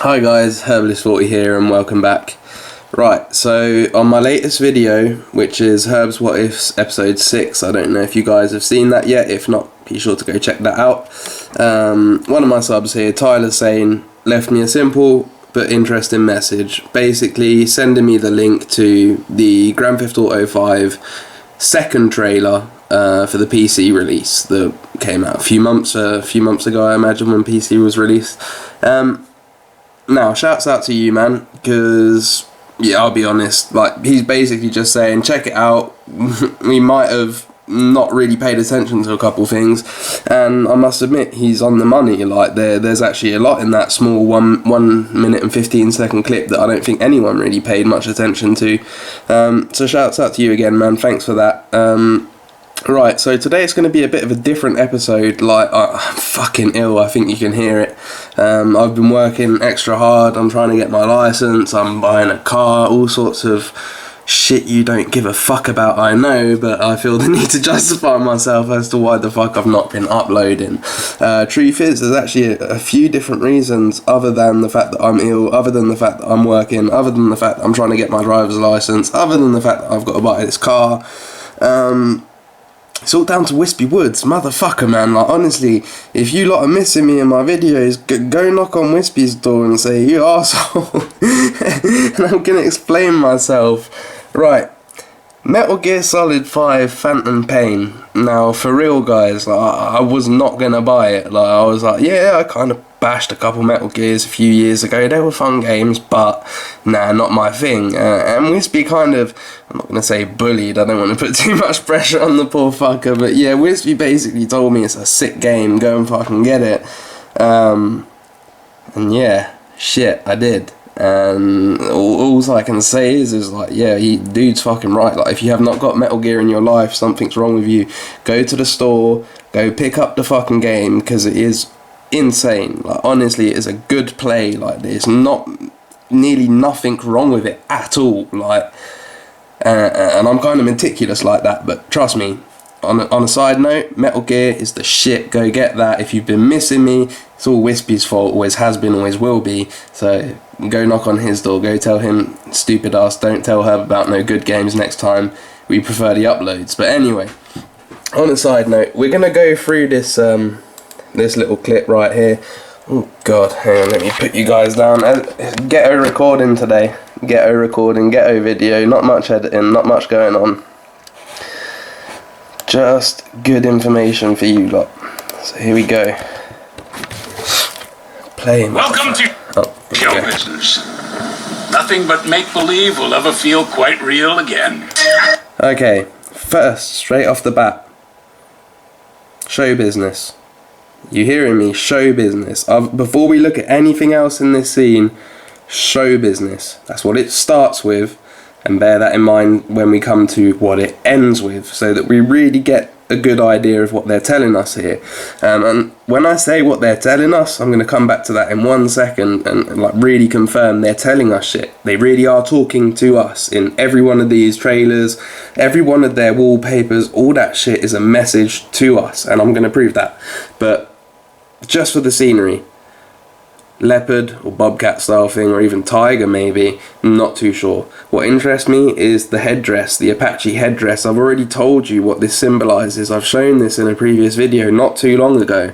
Hi guys, Herbalist40 here and welcome back. Right, so on my latest video, which is Herbs What Ifs episode 6, I don't know if you guys have seen that yet. If not, be sure to go check that out. One of my subs here, Tyler Sane, left me a simple but interesting message, basically sending me the link to the Grand Theft Auto 5 second trailer for the PC release that came out a few months ago, I imagine, when PC was released. Now, shouts out to you, man, because, yeah, I'll be honest, like, he's basically just saying, check it out. We might have not really paid attention to a couple things, and I must admit, he's on the money. Like, there's actually a lot in that small 1 minute and 15 second clip that I don't think anyone really paid much attention to. So shouts out to you again, man, thanks for that. Right, so today it's going to be a bit of a different episode. Like, I'm fucking ill, I think you can hear it. I've been working extra hard, I'm trying to get my license, I'm buying a car, all sorts of shit you don't give a fuck about, I know, but I feel the need to justify myself as to why the fuck I've not been uploading. Truth is, there's actually a few different reasons, other than the fact that I'm ill, other than the fact that I'm working, other than the fact that I'm trying to get my driver's license, other than the fact that I've got to buy this car. It's all down to Wispy Woods, motherfucker, man. Like, honestly, if you lot are missing me in my videos, go knock on Wispy's door and say, you arsehole. And I'm gonna explain myself. Right, Metal Gear Solid 5 Phantom Pain. Now, for real, guys, like, I was not gonna buy it. Like, I was like, yeah, I kind of bashed a couple Metal Gears a few years ago. They were fun games, but nah, not my thing. And Wispy kind of, I'm not gonna say bullied, I don't want to put too much pressure on the poor fucker, but yeah, Wispy basically told me it's a sick game, go and fucking get it. And yeah, shit, I did. And all I can say is like, yeah, dude's fucking right. Like, if you have not got Metal Gear in your life, something's wrong with you. Go to the store, go pick up the fucking game, because it is insane. Like, honestly, it is a good play. Like, there's not nearly nothing wrong with it at all. Like, and I'm kind of meticulous like that, but trust me, on a side note, Metal Gear is the shit. Go get that. If you've been missing me, it's all Wispy's fault. Always has been, always will be. So go knock on his door. Go tell him, stupid ass, don't tell her about no good games next time. We prefer the uploads. But anyway, on a side note, we're gonna go through this this little clip right here. Oh god, hang on, let me put you guys down. Ghetto recording today. Ghetto recording, ghetto video. Not much editing, not much going on. Just good information for you lot. So here we go. Playing. Welcome to show business. Nothing but make-believe will ever feel quite real again. Okay, first, straight off the bat, show business. You hearing me? Show business. Before we look at anything else in this scene, show business. That's what it starts with. And bear that in mind when we come to what it ends with, so that we really get a good idea of what they're telling us here. And when I say what they're telling us, I'm going to come back to that in 1 second and like really confirm they're telling us shit. They really are talking to us in every one of these trailers, every one of their wallpapers. All that shit is a message to us, and I'm going to prove that. But just for the scenery, leopard or bobcat style thing, or even tiger maybe, not too sure. What interests me is the headdress, the Apache headdress. I've already told you what this symbolizes. I've shown this in a previous video not too long ago.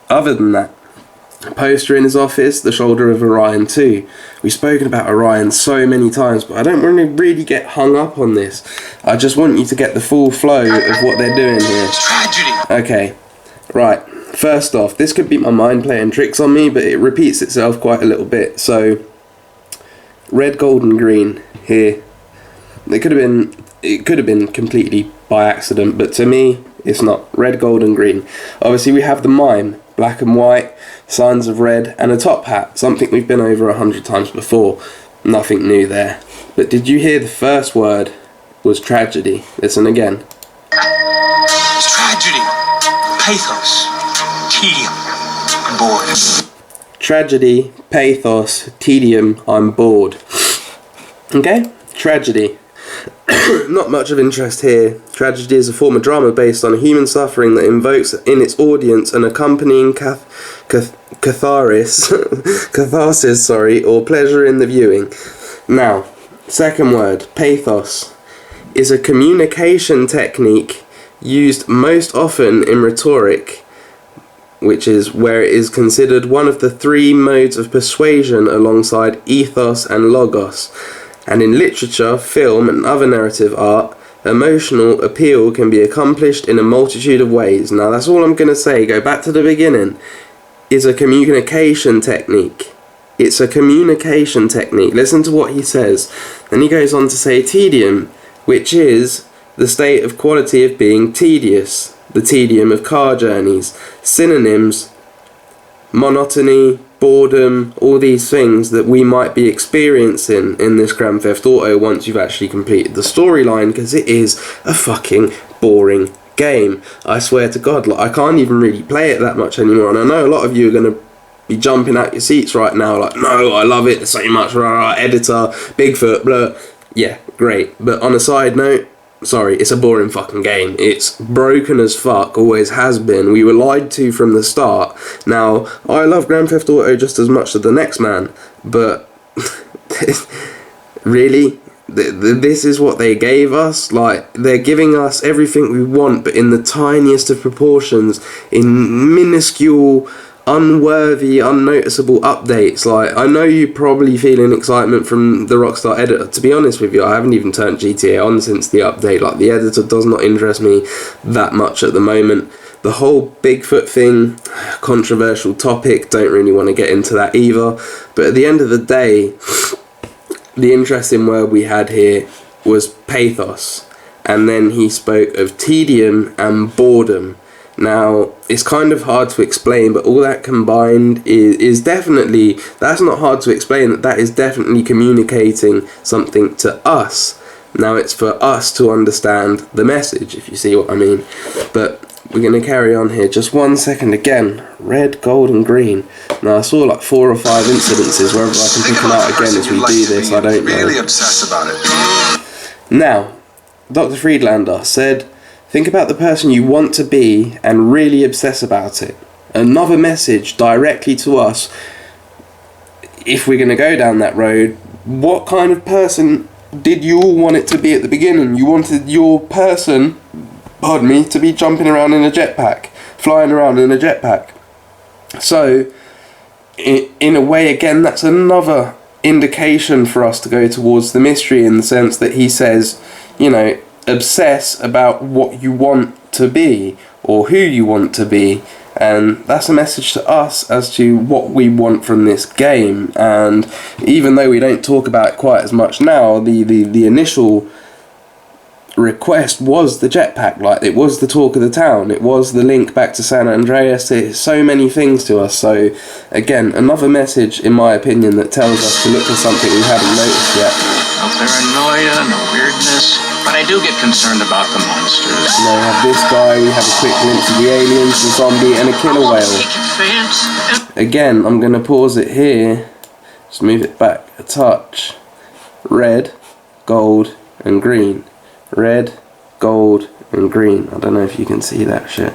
Other than that, poster in his office, the shoulder of Orion 2. We've spoken about Orion so many times, but I don't really get hung up on this. I just want you to get the full flow of what they're doing here. Tragedy. Okay, right. First off, this could be my mind playing tricks on me, but it repeats itself quite a little bit. So, red, gold, and green here. It could have been completely by accident, but to me, it's not. Red, gold, and green. Obviously, we have the mime, black and white, signs of red, and a top hat. Something we've been over 100 times before. Nothing new there. But did you hear the first word was tragedy? Listen again. Tragedy. Pathos. Tedium. I'm bored. Tragedy, pathos, tedium, I'm bored. Okay? Tragedy. Not much of interest here. Tragedy is a form of drama based on human suffering that invokes in its audience an accompanying catharsis, or pleasure in the viewing. Now, second word, pathos, is a communication technique used most often in rhetoric, which is where it is considered one of the three modes of persuasion alongside ethos and logos. And in literature, film, and other narrative art, emotional appeal can be accomplished in a multitude of ways. Now that's all I'm going to say. Go back to the beginning. It's a communication technique. It's a communication technique. Listen to what he says. Then he goes on to say tedium, which is the state of quality of being tedious. The tedium of car journeys. Synonyms, monotony, boredom, all these things that we might be experiencing in this Grand Theft Auto once you've actually completed the storyline, because it is a fucking boring game. I swear to God, like, I can't even really play it that much anymore, and I know a lot of you are going to be jumping out your seats right now like, no, I love it so much, rah, editor, Bigfoot, blah. Yeah, great. But on a side note, sorry, it's a boring fucking game. It's broken as fuck, always has been. We were lied to from the start. Now, I love Grand Theft Auto just as much as the next man, but really? This is what they gave us? Like, they're giving us everything we want, but in the tiniest of proportions, in minuscule, unworthy, unnoticeable updates. Like, I know you probably feeling excitement from the Rockstar editor. To be honest with you, I haven't even turned GTA on since the update. Like, the editor does not interest me that much at the moment. The whole Bigfoot thing, controversial topic, don't really want to get into that either. But at the end of the day, the interesting word we had here was pathos. And then he spoke of tedium and boredom. Now, it's kind of hard to explain, but all that combined is definitely, that's not hard to explain, that is definitely communicating something to us. Now, it's for us to understand the message, if you see what I mean. But we're going to carry on here. Just 1 second again. Red, gold, and green. Now, I saw like 4 or 5 incidences. Whether I can pick them out again as we do this, I don't know. Really obsessed about it. Now, Dr. Friedlander said, think about the person you want to be and really obsess about it. Another message directly to us. If we're going to go down that road, what kind of person did you all want it to be at the beginning? You wanted your person, pardon me, to be jumping around in a jetpack, flying around in a jetpack. So, in a way, again, that's another indication for us to go towards the mystery, in the sense that he says, you know, obsess about what you want to be or who you want to be, and that's a message to us as to what we want from this game. And even though we don't talk about it quite as much now, the initial request was the jetpack. Like, it was the talk of the town, it was the link back to San Andreas. It's so many things to us. So again, another message, in my opinion, that tells us to look for something we haven't noticed yet. No paranoia, no weirdness, but I do get concerned about the monsters. Now we have this guy, we have a quick glimpse of the aliens, the zombie, and a killer whale. Again, I'm going to pause it here, just move it back a touch. Red, gold, and green. Red, gold, and green. I don't know if you can see that shit.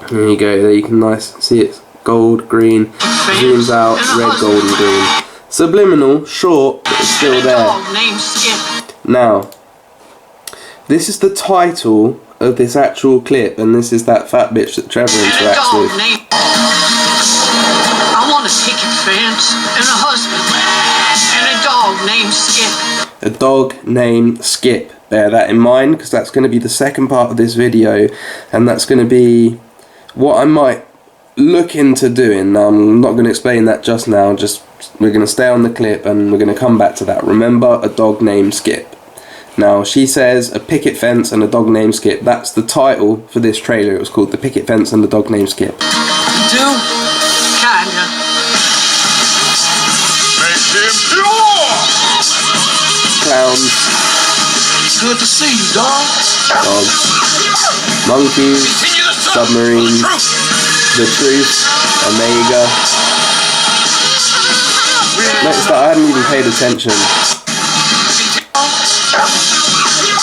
There you go, there you can see it. Gold, green, zooms out, red, gold, and green. Subliminal, short, but it's still there. Now, this is the title of this actual clip, and this is that fat bitch that Trevor interacts with. I want a picket fence and a husband and a dog named Skip. A dog named Skip. Bear that in mind, because that's going to be the second part of this video, and that's going to be what I might look into doing. Now, I'm not going to explain that just now, we're going to stay on the clip and we're going to come back to that. Remember, a dog named Skip. Now, she says a picket fence and a dog named Skip. That's the title for this trailer. It was called The Picket Fence and the Dog Named Skip. You do? Kinda. Make him pure! Clowns. Good to see you, dog. Dogs. Monkeys. Submarines. The Truth. Omega. Notice that I hadn't even paid attention. Continue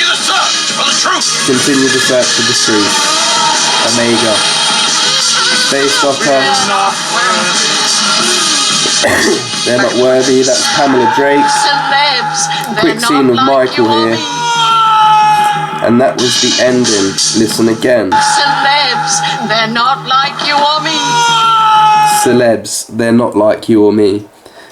the search for the truth. Continue the search for the truth. Omega. Space Docker. They're not worthy. That's Pamela Drake. Celebs, Quick they're scene not of like Michael you or here. me. And that was the ending. Listen again. Celebs, they're not like you or me. Celebs, they're not like you or me.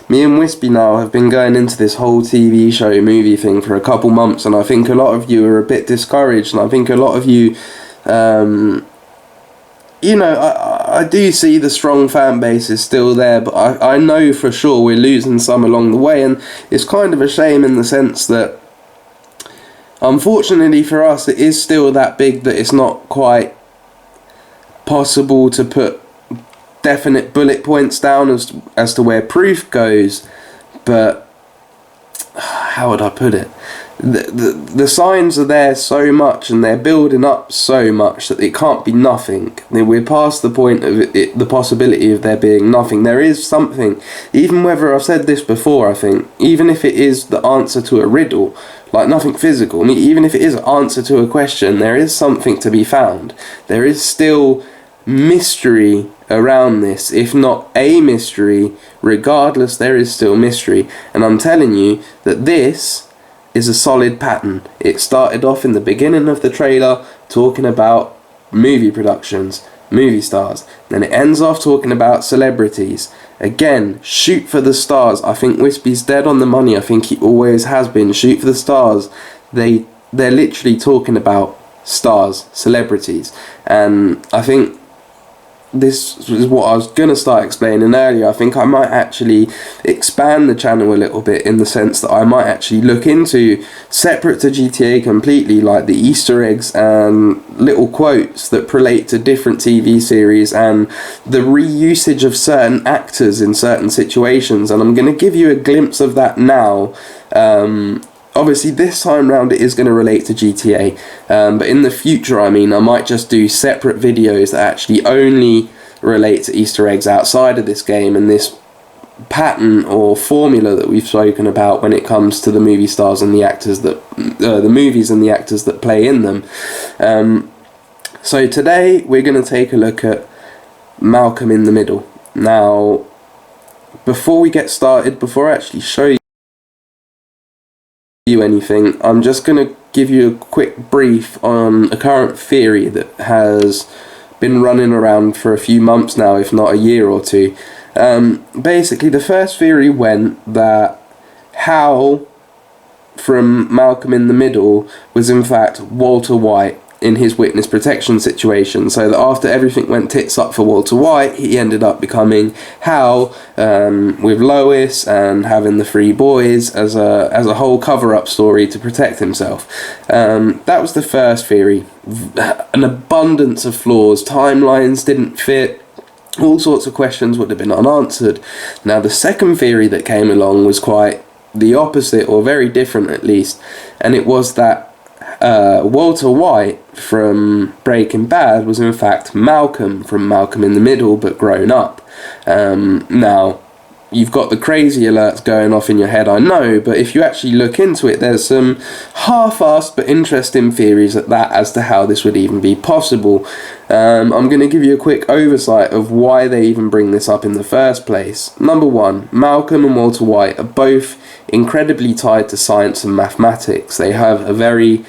Me and Wispy now have been going into this whole TV show movie thing for a couple months, and I think a lot of you are a bit discouraged, and I think a lot of you, you know, I do see the strong fan base is still there, but I know for sure we're losing some along the way, and it's kind of a shame in the sense that, unfortunately for us, it is still that big that it's not quite possible to put definite bullet points down as to where proof goes. But how would I put it? The signs are there so much, and they're building up so much that it can't be nothing. We're past the point of it, the possibility of there being nothing. There is something, even whether I've said this before, I think, even if it is the answer to a riddle, like nothing physical, I mean, even if it is an answer to a question, there is something to be found. There is still mystery around this. If not a mystery, regardless, there is still mystery. And I'm telling you that this is a solid pattern. It started off in the beginning of the trailer talking about movie productions, movie stars. Then it ends off talking about celebrities. Again, shoot for the stars. I think Wispy's dead on the money. I think he always has been. Shoot for the stars. They're literally talking about stars, celebrities. And I think this is what I was going to start explaining earlier. I think I might actually expand the channel a little bit, in the sense that I might actually look into, separate to GTA completely, like the Easter eggs and little quotes that relate to different TV series and the reusage of certain actors in certain situations. And I'm going to give you a glimpse of that now. Obviously this time round it is going to relate to GTA, but in the future, I mean, I might just do separate videos that actually only relate to Easter eggs outside of this game and this pattern or formula that we've spoken about when it comes to the movie stars and the actors that, the movies and the actors that play in them. So today we're going to take a look at Malcolm in the Middle. Now, before we get started, before I actually show you anything, I'm just going to give you a quick brief on a current theory that has been running around for a few months now, if not a year or two. Basically, the first theory went that Hal from Malcolm in the Middle was in fact Walter White in his witness protection situation, so that after everything went tits up for Walter White, he ended up becoming Hal, with Lois and having the three boys as a whole cover-up story to protect himself. That was the first theory. An abundance of flaws, timelines didn't fit, all sorts of questions would have been unanswered. Now the second theory that came along was quite the opposite, or very different at least, and it was that Walter White from Breaking Bad was in fact Malcolm from Malcolm in the Middle, but grown up. Now, you've got the crazy alerts going off in your head, I know, but if you actually look into it, there's some half-assed but interesting theories at that as to how this would even be possible. I'm going to give you a quick oversight of why they even bring this up in the first place. Number one, Malcolm and Walter White are both incredibly tied to science and mathematics. They have a very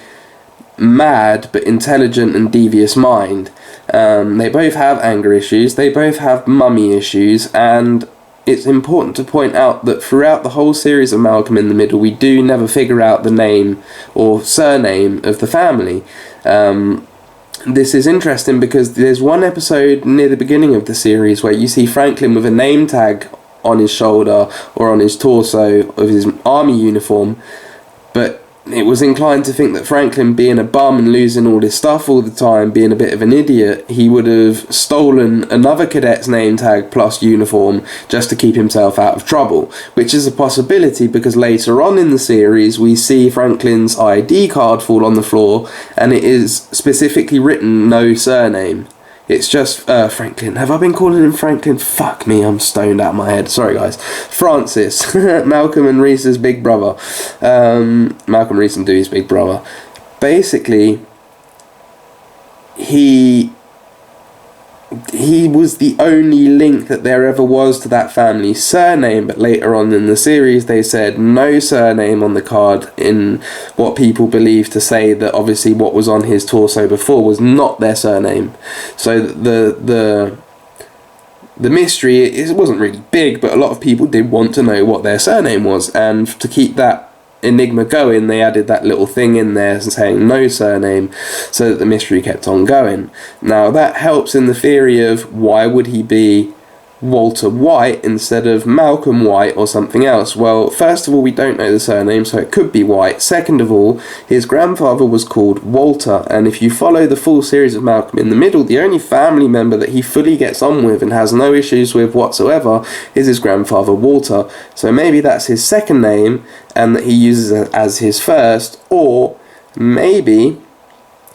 mad but intelligent and devious mind. They both have anger issues, they both have mummy issues, and it's important to point out that throughout the whole series of Malcolm in the Middle, we do never figure out the name or surname of the family. This is interesting because there's one episode near the beginning of the series where you see Franklin with a name tag on his shoulder or on his torso of his army uniform, but it was inclined to think that Franklin, being a bum and losing all his stuff all the time, being a bit of an idiot, he would have stolen another cadet's name tag plus uniform just to keep himself out of trouble, which is a possibility because later on in the series we see Franklin's ID card fall on the floor and it is specifically written no surname. It's just Franklin. Have I been calling him Franklin? Fuck me, I'm stoned out of my head. Sorry, guys. Francis, Malcolm and Reese's big brother. Malcolm, Reese and Dewey's big brother. Basically, he was the only link that there ever was to that family's surname, but later on in the series they said no surname on the card, in what people believe to say that obviously what was on his torso before was not their surname. So the mystery, it wasn't really big, but a lot of people did want to know what their surname was, and to keep that enigma going, they added that little thing in there saying no surname, so that the mystery kept on going. Now that helps in the theory of why would he be Walter White instead of Malcolm White or something else. Well, first of all, we don't know the surname, so it could be White. Second of all, his grandfather was called Walter, and if you follow the full series of Malcolm in the Middle, the only family member that he fully gets on with and has no issues with whatsoever is his grandfather Walter. So maybe that's his second name and that he uses it as his first, or maybe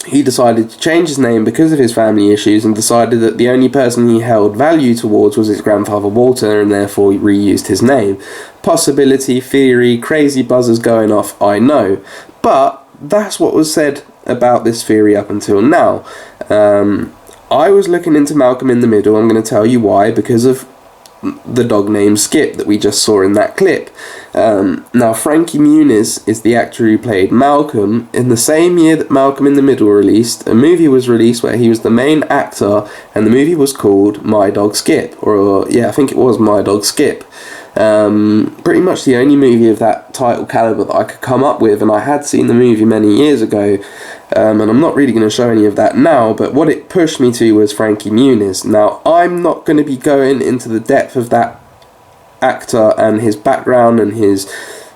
he decided to change his name because of his family issues and decided that the only person he held value towards was his grandfather Walter, and therefore he reused his name. Possibility, theory, crazy buzzers going off, I know. But that's what was said about this theory up until now. I was looking into Malcolm in the Middle. I'm going to tell you why, because of the dog named Skip that we just saw in that clip. Now Frankie Muniz is the actor who played Malcolm. In the same year that Malcolm in the Middle released, a movie was released where he was the main actor, and the movie was called My Dog Skip, or yeah, I think it was My Dog Skip. Pretty much the only movie of that title caliber that I could come up with, and I had seen the movie many years ago, and I'm not really going to show any of that now, but what it pushed me to was Frankie Muniz. Now, I'm not going to be going into the depth of that actor and his background and his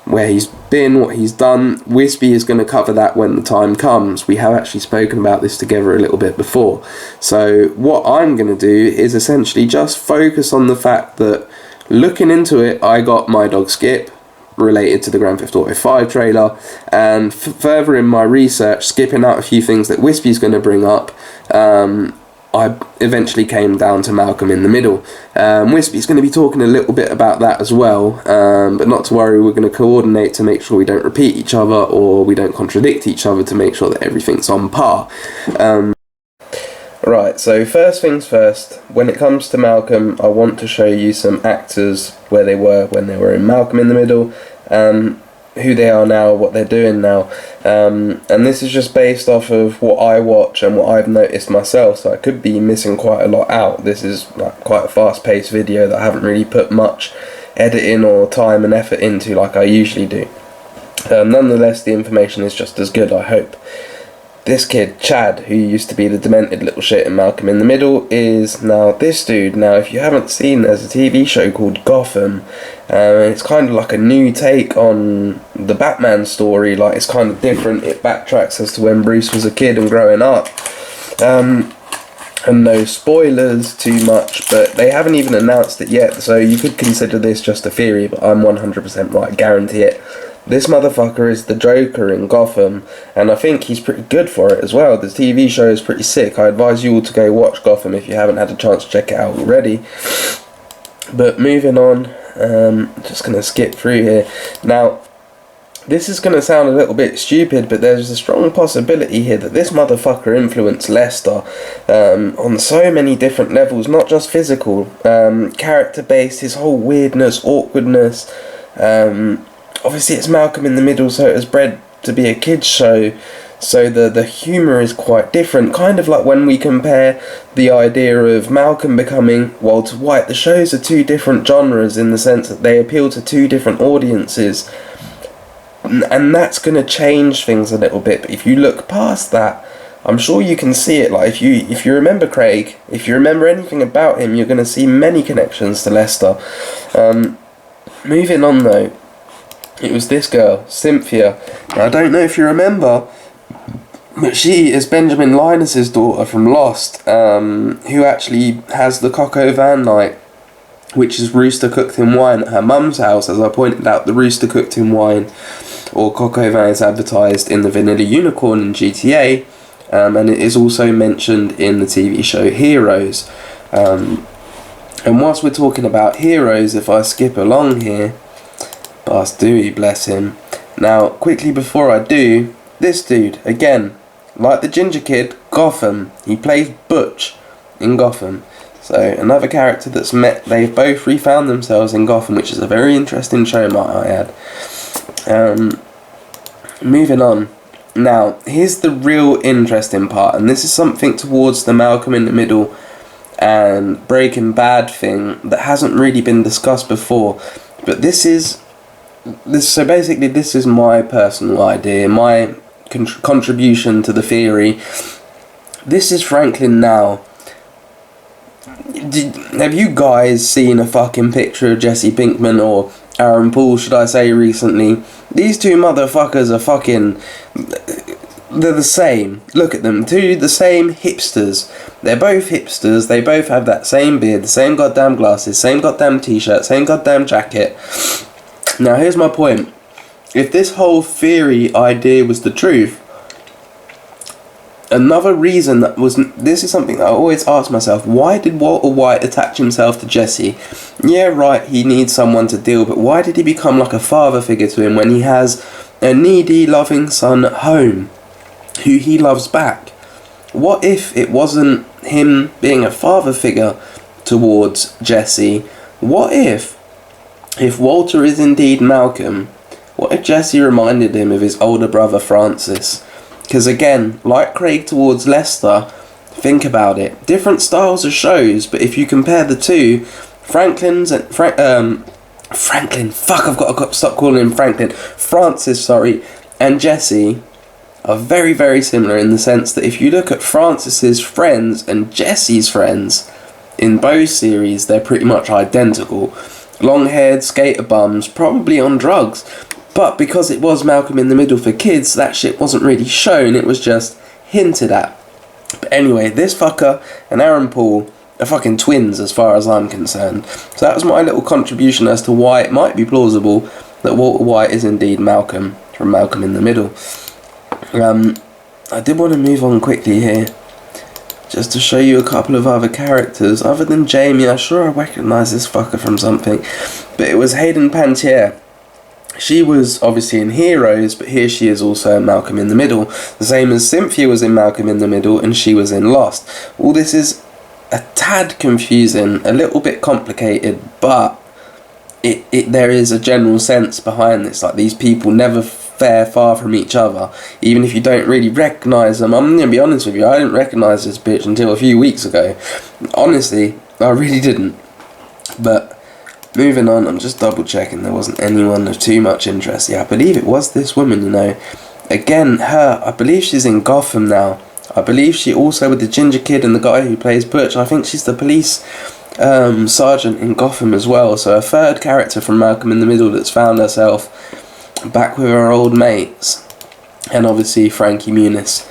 where he's been, what he's done. Wispy is going to cover that when the time comes. We have actually spoken about this together a little bit before. So what I'm going to do is essentially just focus on the fact that looking into it, I got My Dog Skip related to the Grand Theft Auto 5 trailer, and further in my research, skipping out a few things that Wispy's going to bring up, I eventually came down to Malcolm in the Middle. Wispy's going to be talking a little bit about that as well, but not to worry, we're going to coordinate to make sure we don't repeat each other or we don't contradict each other, to make sure that everything's on par. Right, so first things first, when it comes to Malcolm, I want to show you some actors where they were when they were in Malcolm in the Middle, who they are now, what they're doing now, and this is just based off of what I watch and what I've noticed myself, so I could be missing quite a lot out. This is like quite a fast-paced video that I haven't really put much editing or time and effort into like I usually do. Nonetheless, the information is just as good, I hope. This kid, Chad, who used to be the demented little shit in Malcolm in the Middle, is now this dude. Now, if you haven't seen, there's a TV show called Gotham, and it's kind of like a new take on the Batman story. Like, it's kind of different. It backtracks as to when Bruce was a kid and growing up. And no spoilers too much, but they haven't even announced it yet, so you could consider this just a theory, but I'm 100% right, guarantee it. This motherfucker is the Joker in Gotham, and I think he's pretty good for it as well. The TV show is pretty sick. I advise you all to go watch Gotham if you haven't had a chance to check it out already. But moving on, just going to skip through here. Now, this is going to sound a little bit stupid, but there's a strong possibility here that this motherfucker influenced Lester on so many different levels, not just physical, character-based, his whole weirdness, awkwardness. Obviously it's Malcolm in the Middle, so it was bred to be a kids show, so the humour is quite different, kind of like when we compare the idea of Malcolm becoming Walter White. The shows are two different genres in the sense that they appeal to two different audiences, and that's going to change things a little bit. But if you look past that, I'm sure you can see it. Like if you remember Craig, if you remember anything about him, you're going to see many connections to Lester. Moving on though, it was this girl, Cynthia. Now, I don't know if you remember, but she is Benjamin Linus's daughter from Lost, who actually has the Coq au Vin night, which is rooster cooked in wine at her mum's house. As I pointed out, the rooster cooked in wine, or Coq au Vin, is advertised in the Vanilla Unicorn in GTA, and it is also mentioned in the TV show Heroes. And whilst we're talking about Heroes, if I skip along here, past Dewey, bless him. Now, quickly before I do, this dude, again, like the Ginger Kid, Gotham. He plays Butch in Gotham. So, another character that's met, they've both refound themselves in Gotham, which is a very interesting show, might I add. Moving on. Now, here's the real interesting part, and this is something towards the Malcolm in the Middle and Breaking Bad thing that hasn't really been discussed before. But this is my personal idea, my contribution to the theory. This is Franklin now. Have you guys seen a fucking picture of Jesse Pinkman or Aaron Paul, should I say, recently? These two motherfuckers are fucking... They're the same. Look at them. Two the same hipsters. They're both hipsters. They both have that same beard, the same goddamn glasses, same goddamn t-shirt, same goddamn jacket. Now, here's my point. If this whole theory idea was the truth, another reason that was... This is something that I always ask myself. Why did Walter White attach himself to Jesse? Yeah, right, he needs someone to deal, but why did he become like a father figure to him when he has a needy, loving son at home who he loves back? What if it wasn't him being a father figure towards Jesse? What if Walter is indeed Malcolm, what if Jesse reminded him of his older brother Francis? Because again, like Craig towards Lester, think about it. Different styles of shows, but if you compare the two, Franklin, fuck, I've got to stop calling him Franklin. Francis, sorry, and Jesse are very, very similar in the sense that if you look at Francis's friends and Jesse's friends in both series, they're pretty much identical. Long-haired skater bums, probably on drugs. But because it was Malcolm in the Middle for kids, that shit wasn't really shown, it was just hinted at. But anyway, this fucker and Aaron Paul are fucking twins as far as I'm concerned. So that was my little contribution as to why it might be plausible that Walter White is indeed Malcolm from Malcolm in the Middle. I did want to move on quickly here, just to show you a couple of other characters. Other than Jamie, I'm sure I recognise this fucker from something, but it was Hayden Panettiere. She was obviously in Heroes, but here she is also in Malcolm in the Middle. The same as Cynthia was in Malcolm in the Middle and she was in Lost. All this is a tad confusing, a little bit complicated, but there is a general sense behind this. Like, these people never fare far from each other, even if you don't really recognise them. I'm going to be honest with you, I didn't recognise this bitch until a few weeks ago. Honestly, I really didn't. But moving on, I'm just double checking there wasn't anyone of too much interest. Yeah, I believe it was this woman, you know. Again, her, I believe she's in Gotham now. I believe she also with the Ginger Kid and the guy who plays Butch. I think she's the police sergeant in Gotham as well. So a third character from Malcolm in the Middle that's found herself back with her old mates. And obviously Frankie Muniz,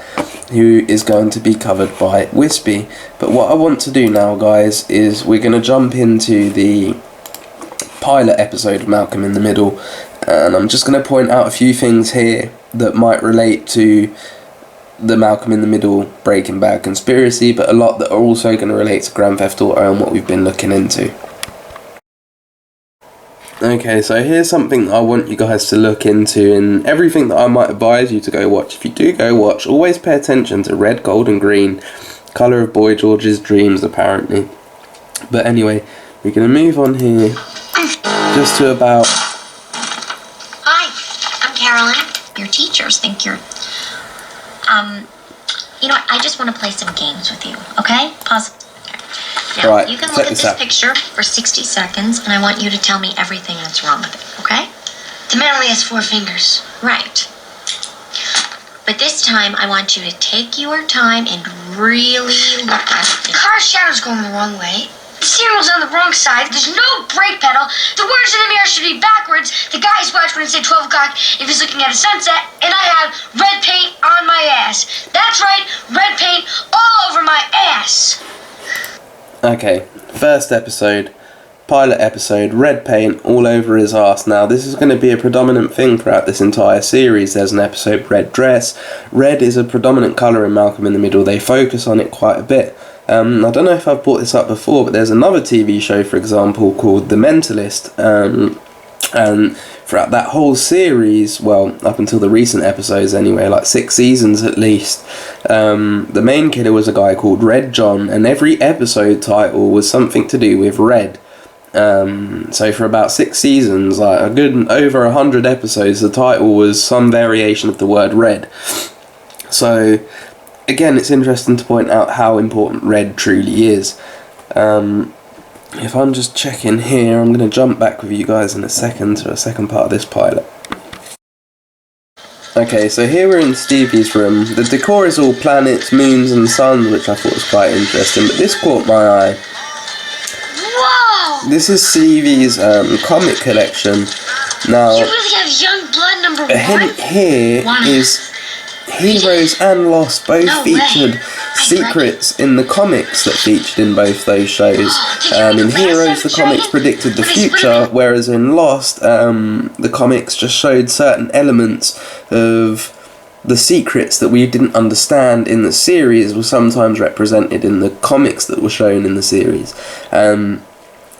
who is going to be covered by Wispy. But what I want to do now, guys, is we're going to jump into the pilot episode of Malcolm in the Middle, and I'm just going to point out a few things here that might relate to the Malcolm in the Middle Breaking Bad conspiracy, but a lot that are also going to relate to Grand Theft Auto and what we've been looking into. Okay, so here's something that I want you guys to look into, and everything that I might advise you to go watch. If you do go watch, always pay attention to red, gold and green, colour of Boy George's dreams apparently. But anyway, we're going to move on here just to about... Hi, I'm Carolyn. Your teachers think you're... you know what, I just want to play some games with you, okay? Pause. Okay. Now, right, you can look at this picture for 60 seconds, and I want you to tell me everything that's wrong with it, okay? The man only has 4 fingers. Right. But this time, I want you to take your time and really look at The it. car shadow's going the wrong way. The steering wheel's on the wrong side. There's no brake pedal. The words in the mirror should be backwards. The guy's watch when it say 12 o'clock if he's looking at a sunset. And I have red paint on my ass. That's right, red paint all over my ass. Okay, first episode, pilot episode, red paint all over his arse. Now, this is going to be a predominant thing throughout this entire series. There's an episode, red dress. Red is a predominant colour in Malcolm in the Middle. They focus on it quite a bit. I don't know if I've brought this up before, but there's another TV show, for example, called The Mentalist. And throughout that whole series, well, up until the recent episodes anyway, like 6 seasons at least, the main killer was a guy called Red John, and every episode title was something to do with red. So for about 6 seasons, like a good over 100 episodes, the title was some variation of the word red. So again, it's interesting to point out how important red truly is. If I'm just checking here, I'm going to jump back with you guys in a second to a second part of this pilot. Okay, so here we're in Stevie's room. The decor is all planets, moons and suns, which I thought was quite interesting, but this caught my eye. Whoa! This is Stevie's comic collection. Now, You really have young blood number a hint one? here is Heroes and Lost both No way. featured secrets in the comics that featured in both those shows. In Heroes, the comics predicted the future, whereas in Lost, the comics just showed certain elements of the secrets that we didn't understand in the series were sometimes represented in the comics that were shown in the series.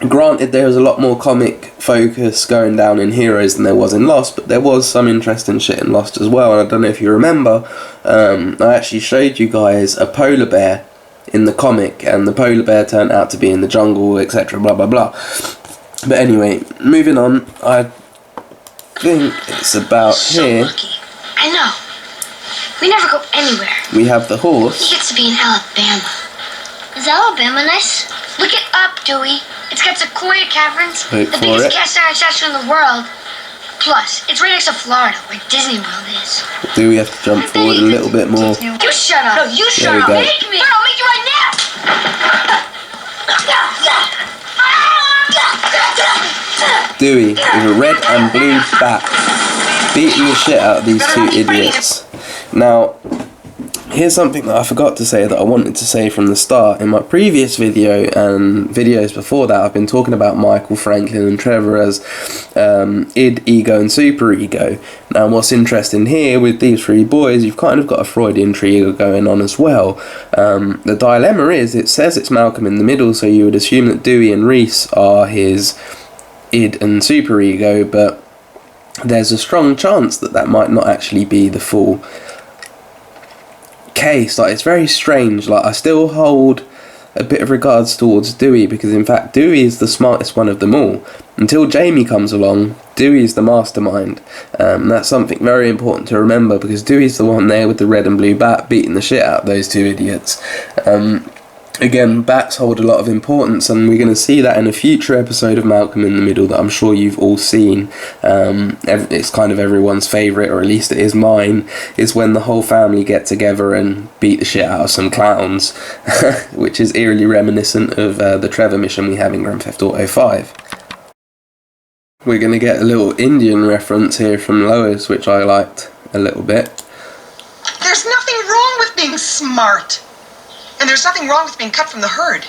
Granted, there was a lot more comic focus going down in Heroes than there was in Lost, but there was some interesting shit in Lost as well. And I don't know if you remember, I actually showed you guys a polar bear in the comic, and the polar bear turned out to be in the jungle, etc. blah blah blah. But anyway, moving on, I think it's about So here. lucky. I know. We never go anywhere. We have the He horse. gets to be in Alabama. Is Alabama nice? Look it up, Dewey. It's got Sequoia Caverns, Wait the for biggest it. cast iron statue in the world. Plus, it's right next to Florida, where Disney World is. Do we have to jump forward a little bit more? You shut up. No, you shut we up. go. Make me. I'll make you right now. Dewey with a red and blue bat beating the shit out of these two idiots. Now, here's something that I forgot to say that I wanted to say from the start. In my previous video and videos before that, I've been talking about Michael, Franklin and Trevor as id, ego and superego. Now what's interesting here with these three boys, you've kind of got a Freudian triangle going on as well. The dilemma is, it says it's Malcolm in the Middle, so you would assume that Dewey and Reese are his id and superego, but there's a strong chance that that might not actually be the full case. Like, it's very strange. Like, I still hold a bit of regards towards Dewey, because in fact Dewey is the smartest one of them all. Until Jamie comes along, Dewey's the mastermind. That's something very important to remember, because Dewey's the one there with the red and blue bat beating the shit out of those two idiots. Again, bats hold a lot of importance, and we're going to see that in a future episode of Malcolm in the Middle that I'm sure you've all seen. It's kind of everyone's favourite, or at least it is mine, is when the whole family get together and beat the shit out of some clowns, which is eerily reminiscent of the Trevor mission we have in Grand Theft Auto 5. We're going to get a little Indian reference here from Lois, which I liked a little bit. There's nothing wrong with being smart. And there's nothing wrong with being cut from the herd.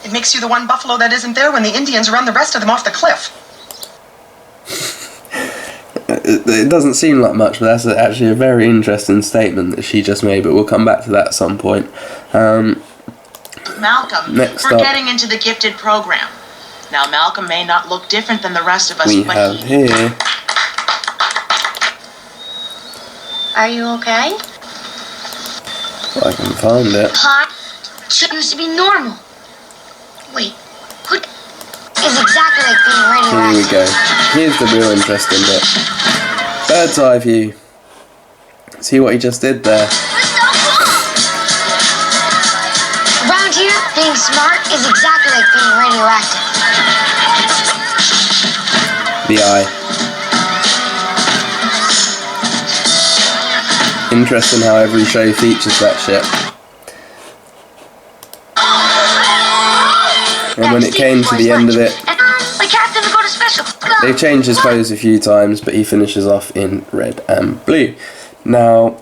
It makes you the one buffalo that isn't there when the Indians run the rest of them off the cliff. It doesn't seem like much, but that's actually a very interesting statement that she just made, but we'll come back to that at some point. Malcolm, Next we're up. getting into the gifted program. Now, Malcolm may not look different than the rest of us, We but have here... Are you okay? If I can find it. Hot used to be normal. Wait, what is exactly like being Here we radioactive? go. Here's the real interesting bit. Bird's eye view. See what he just did there? Around here, being smart is exactly like being radioactive. The eye. Interesting how every show features that shit. And when it came to the end of it, Like Captain Dakota Special. they've changed his pose a few times, but he finishes off in red and blue. Now,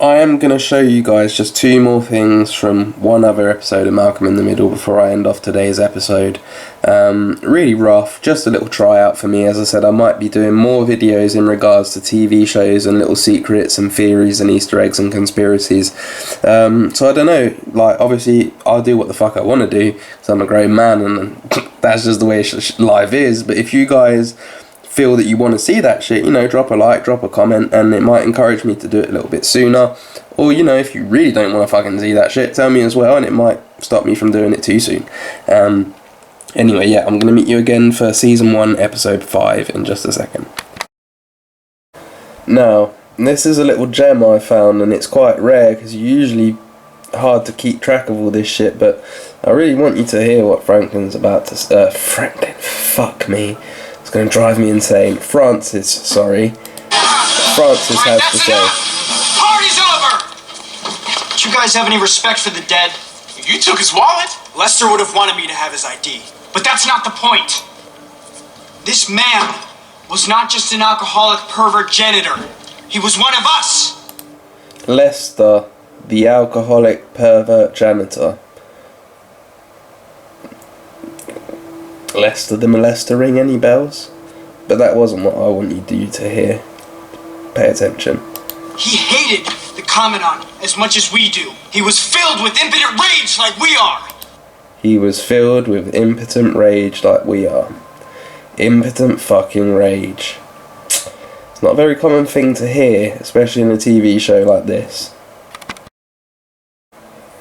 I am going to show you guys just 2 more things from one other episode of Malcolm in the Middle before I end off today's episode. Really rough, just a little tryout for me. As I said, I might be doing more videos in regards to TV shows and little secrets and theories and Easter eggs and conspiracies. So I don't know, like, obviously I'll do what the fuck I want to do because I'm a grown man and that's just the way life is. But if you guys feel that you want to see that shit, you know, drop a like, drop a comment, and it might encourage me to do it a little bit sooner. Or, you know, if you really don't want to fucking see that shit, tell me as well, and it might stop me from doing it too soon. Anyway, yeah, I'm going to meet you again for Season 1, Episode 5 in just a second. Now, this is a little gem I found, and it's quite rare, because usually hard to keep track of all this shit, but I really want you to hear what Franklin's about to... Franklin, fuck me. It's going to drive me insane. Francis has to say. Party's over! Do you guys have any respect for the dead? You took his wallet? Lester would have wanted me to have his ID. But that's not the point. This man was not just an alcoholic pervert janitor. He was one of us! Lester, the alcoholic pervert janitor. Lester the molester, ring any bells? But that wasn't what I wanted you to hear. Pay attention. He hated the Commandant as much as we do. He was filled with impotent rage like we are. He was filled with impotent rage like we are. Impotent fucking rage. It's not a very common thing to hear, especially in a TV show like this.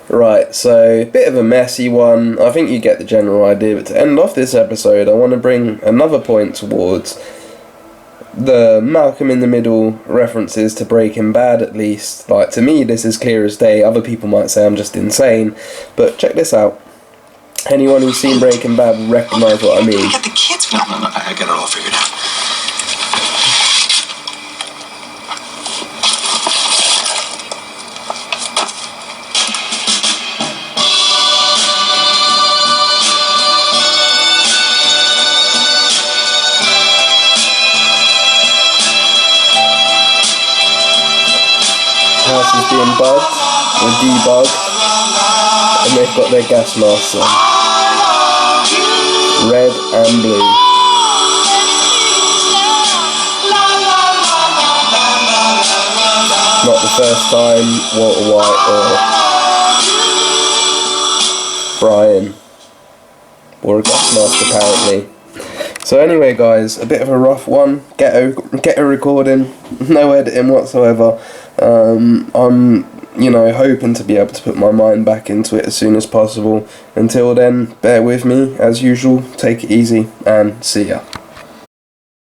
Right, so, bit of a messy one. I think you get the general idea, but to end off this episode, I want to bring another point towards the Malcolm in the Middle references to Breaking Bad, at least. Like, to me, this is clear as day. Other people might say I'm just insane, but check this out. Anyone who's seen Breaking Bad will recognise what I mean. I got the kids. No, I got it all figured out. House is being bugged, or debugged, and they've got their gas masks on. Red and blue. Not the first time Walter White or Brian wore a gas mask, apparently. So anyway, guys, a bit of a rough one. Get a recording, no editing whatsoever. I'm, you know, hoping to be able to put my mind back into it as soon as possible. Until then, bear with me, as usual, take it easy, and see ya.